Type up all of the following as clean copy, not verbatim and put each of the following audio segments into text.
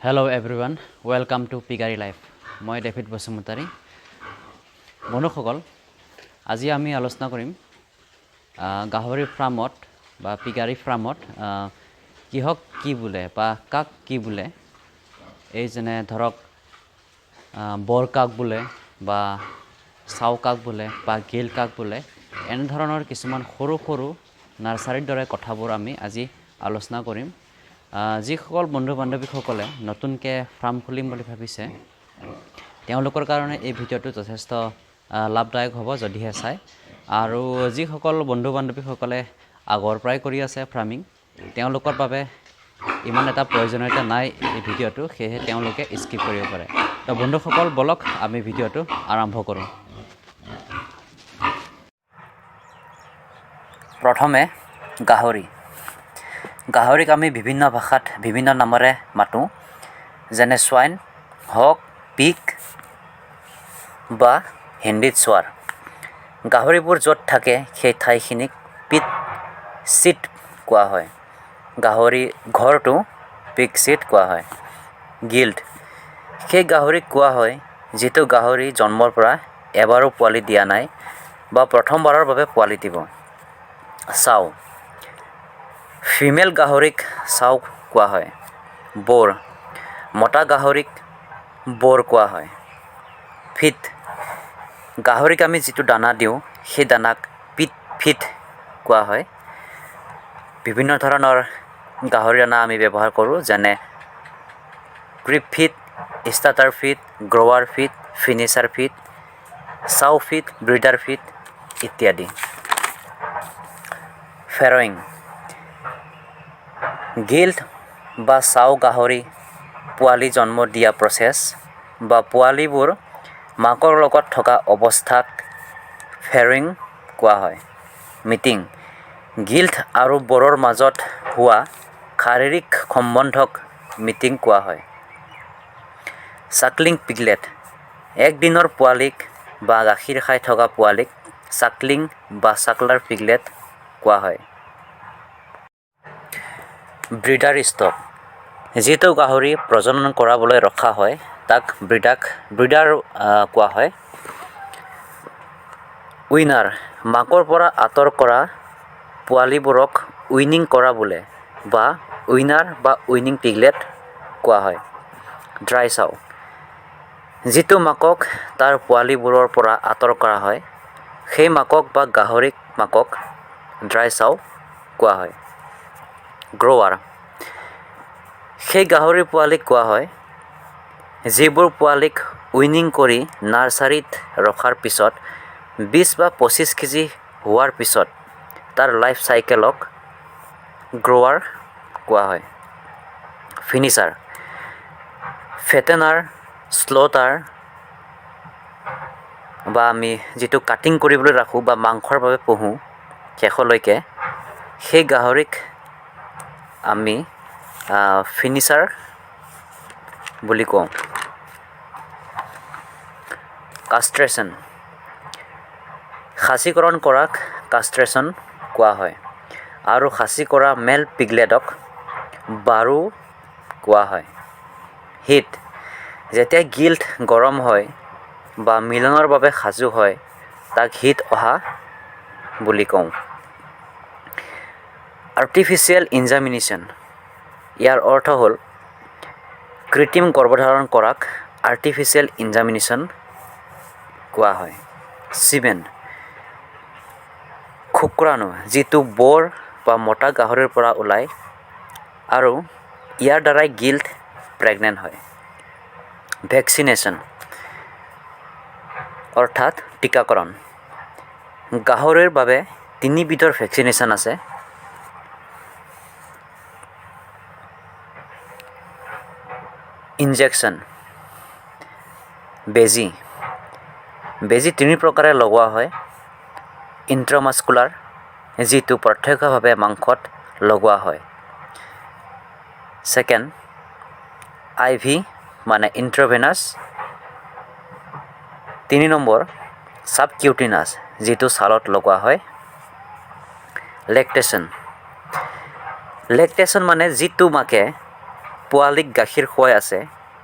Hello everyone, welcome to piggery life. মই David Basumatary বন্ধুসকল আজি আমি আলোচনা কৰিম গাহৰি ফাৰ্মত বা পিগাৰী ফাৰ্মত কিহক কি বোলে বা কাক কি বোলে এই যেনে ধৰক বৰ কাক বোলে বা চাও কাক বোলে বা গিল কাক বোলে এনে ধৰণৰ কিছুমান সৰু সৰু নাৰ্সাৰীৰ দৰে কথাবোৰ আমি আজি আলোচনা কৰিম যিসকল বন্ধু বান্ধৱীসকলে নতুনকৈ ফাৰ্ম খুলিম বুলি ভাবিছে তেওঁলোকৰ কাৰণে এই ভিডিঅ'টো যথেষ্ট লাভদায়ক হ'ব যদিহে চাই আৰু যিসকল বন্ধু বান্ধৱীসকলে আগৰ পৰাই কৰি আছে ফাৰ্মিং তেওঁলোকৰ বাবে ইমান এটা প্ৰয়োজনীয়তা নাই এই ভিডিঅ'টো সেয়েহে তেওঁলোকে স্কিপ কৰিব পাৰে তো বন্ধুসকল বলক আমি ভিডিঅ'টো আৰম্ভ কৰোঁ প্ৰথমে গাহৰিক আমি বিভিন্ন ভাষাত বিভিন্ন নামেৰে মাতোঁ যেনে সোৱাইন হক পিগ বা হিন্দীত সোৱাৰ গাহৰিবোৰ য'ত থাকে সেই ঠাইখিনিক পিট চিট কোৱা হয় গাহৰি ঘৰটো পিগ চিট কোৱা হয় গিল্ড সেই গাহৰিক কোৱা হয় যিটো গাহৰি জন্মৰ পৰা এবাৰো পোৱালি দিয়া নাই বা প্ৰথমবাৰৰ বাবে পোৱালি দিব চাও ফিমেল গাহৰিক চাও কোৱা হয় বৰ মতা গাহৰিক বৰ কোৱা হয় ফিট গাহৰিক আমি যিটো দানা দিওঁ সেই দানাক ফিট কোৱা হয় বিভিন্ন ধৰণৰ গাহৰি দানা আমি ব্যৱহাৰ কৰোঁ যেনে creep feed starter feed grower feed finisher feed sow feed breeder feed ইত্যাদি ফেৰয়িং গিল্ড বা চাও গাহৰি পোৱালি জন্ম দিয়া প্ৰচেছ বা পোৱালিবোৰ মাকৰ লগত থকা অৱস্থাক ফেৰয়িং কোৱা হয় মিটিং গিল্ড আৰু বৰৰ মাজত হোৱা শাৰীৰিক সম্বন্ধক মিটিং কোৱা হয় চাকলিং পিগলেট একদিনৰ পোৱালিক বা গাখীৰ খাই থকা পোৱালিক চাকলিং বা চাকলাৰ পিগলেট কোৱা হয় ব্ৰিডাৰ ষ্টক যিটো গাহৰি প্ৰজনন কৰাবলৈ ৰখা হয় তাক ব্ৰিডাৰ কোৱা হয় উইনাৰ মাকৰ পৰা আঁতৰ কৰা পোৱালিবোৰক উইনিং কৰা বোলে বা উইনাৰ বা উইনিং পিগলেট কোৱা হয় ড্ৰাই চাও যিটো মাকক তাৰ পোৱালিবোৰৰ পৰা আঁতৰ কৰা হয় সেই মাকক বা গাহৰিক মাকক ড্ৰাই চাও কোৱা হয় গ্ৰৱাৰ সেই গাহৰি পোৱালিক কোৱা হয় যিবোৰ পোৱালিক উইনিং কৰি নাৰ্চাৰীত ৰখাৰ পিছত 20 বা 25 কেজি হোৱাৰ পিছত তাৰ লাইফ চাইকেলক গ্ৰৱাৰ কোৱা হয় ফিনিচাৰ ফেটেনাৰ স্লটাৰ বা আমি যিটো কাটিং কৰিবলৈ ৰাখোঁ বা মাংসৰ বাবে পোহোঁ শেষলৈকে সেই গাহৰিক আমি ফিনিচাৰ বুলি কওঁ কাষ্ট্ৰেশ্যন খাচীকৰণ কৰাক কাষ্ট্ৰেশ্যন কোৱা হয় আৰু খাচী কৰা মেল পিগলেটক বাৰু কোৱা হয় হিট যেতিয়া গিল্ড গৰম হয় বা মিলনৰ বাবে সাজু হয় তাক হিট অহা বুলি কওঁ আৰ্টিফিচিয়েল ইনজামিনেশ্যন ইয়াৰ অৰ্থ হ'ল কৃত্ৰিম গৰ্ভধাৰণ কৰাক আৰ্টিফিচিয়েল ইনজামিনেশ্যন কোৱা হয় চিমেন শুক্ৰাণু যিটো বৰ বা মতা গাহৰিৰ পৰা ওলায় আৰু ইয়াৰ দ্বাৰাই গিল্ড প্ৰেগনেণ্ট হয় ভেকচিনেশ্যন অৰ্থাৎ টীকাকৰণ গাহৰিৰ বাবে 3 বিধৰ ভেকচিনেশ্যন আছে ইনজেকশ্যন বেজী 3 প্ৰকাৰে লগোৱা হয় ইন্ট্ৰামাস্কুলাৰ যিটো প্ৰত্যক্ষভাৱে মাংসত লগোৱা হয় ছেকেণ্ড IV মানে ইন্ট্ৰাভেনাছ 3 নম্বৰ সাবকিউটিনাছ যিটো ছালত লগোৱা হয় লেকটেশ্যন মানে যিটো মাকে পোৱালীক গাখীৰ খুৱাই আছে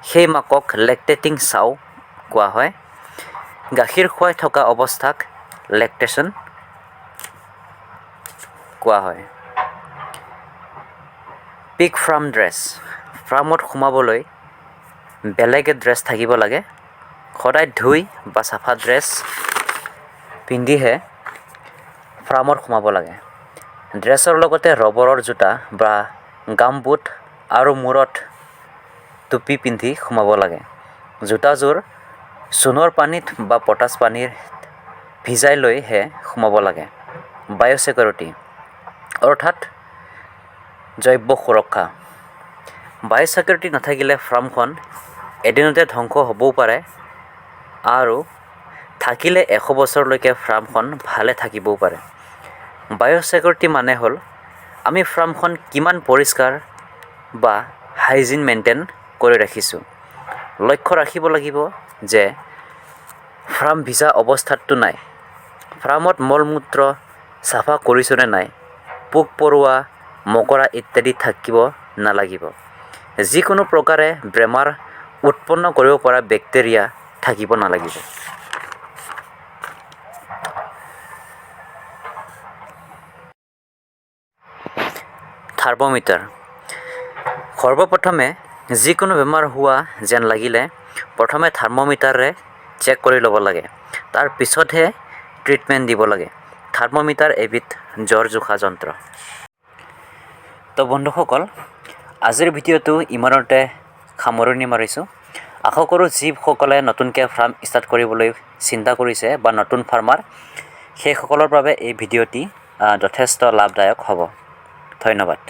সেই মাকক লেক্টেটিং চাও কোৱা হয়। গাখীৰ খুৱাই থকা অৱস্থাক লেক্টেশ্যন কোৱা হয়। পিগ ফাৰ্ম ড্ৰেছ, ফাৰ্মত সোমাবলৈ বেলেগ ড্ৰেছ থাকিব লাগে। সদায় ধুই বা চাফা ড্ৰেছ পিন্ধিহে ফাৰ্মত সোমাব লাগে। ড্ৰেছৰ লগতে ৰবৰৰ জোতা বা গামবুট আৰু মূৰত টুপি পিন্ধি সোমাব লাগে। জোতাযোৰ চূণৰ পানীত বা পটাছ পানীৰ ভিজাই লৈহে সোমাব লাগে। বায়'ছিকিউৰিটি অৰ্থাৎ জৈৱ সুৰক্ষা। বায়'ছিকিউৰিটি নাথাকিলে ফাৰ্মখন এদিনতে ধ্বংস হ'বও পাৰে আৰু থাকিলে 100 বছৰলৈকে ফাৰ্মখন ভালে থাকিবও পাৰে। বায়'ছিকিউৰিটি মানে হ'ল আমি ফাৰ্মখন কিমান পৰিষ্কাৰ বা হাইজিন মেইনটেইন কৰি ৰাখিছোঁ। লক্ষ্য ৰাখিব লাগিব যে ফাৰ্ম ভিজা অৱস্থাততো নাই, ফাৰ্মত মল-মূত্ৰ চাফা কৰিছোঁনে নাই, পোক-পৰুৱা, মকৰা ইত্যাদি থাকিব নালাগিব। যিকোনো প্ৰকাৰে বেমাৰ উৎপন্ন কৰিব পৰা বেক্টেৰিয়া থাকিব নালাগিব। থাৰ্মোমিটাৰ। সৰ্বপ্ৰথমে যিকোনো বেমাৰ হোৱা যেন লাগিলে প্ৰথমে থাৰ্মোমিটাৰে চেক কৰি ল'ব লাগে। তাৰ পিছতহে ট্ৰিটমেণ্ট দিব লাগে। থাৰ্মোমিটাৰ এবিধ জ্বৰ জোখা যন্ত্ৰ। তো বন্ধুসকল, আজিৰ ভিডিঅ'টো ইমানতে সামৰণি মাৰিছোঁ। আশা কৰোঁ যিসকলে নতুনকৈ ফাৰ্ম ষ্টাৰ্ট কৰিবলৈ চিন্তা কৰিছে বা নতুন ফাৰ্মাৰ, সেইসকলৰ বাবে এই ভিডিঅ'টি যথেষ্ট লাভদায়ক হ'ব। ধন্যবাদ।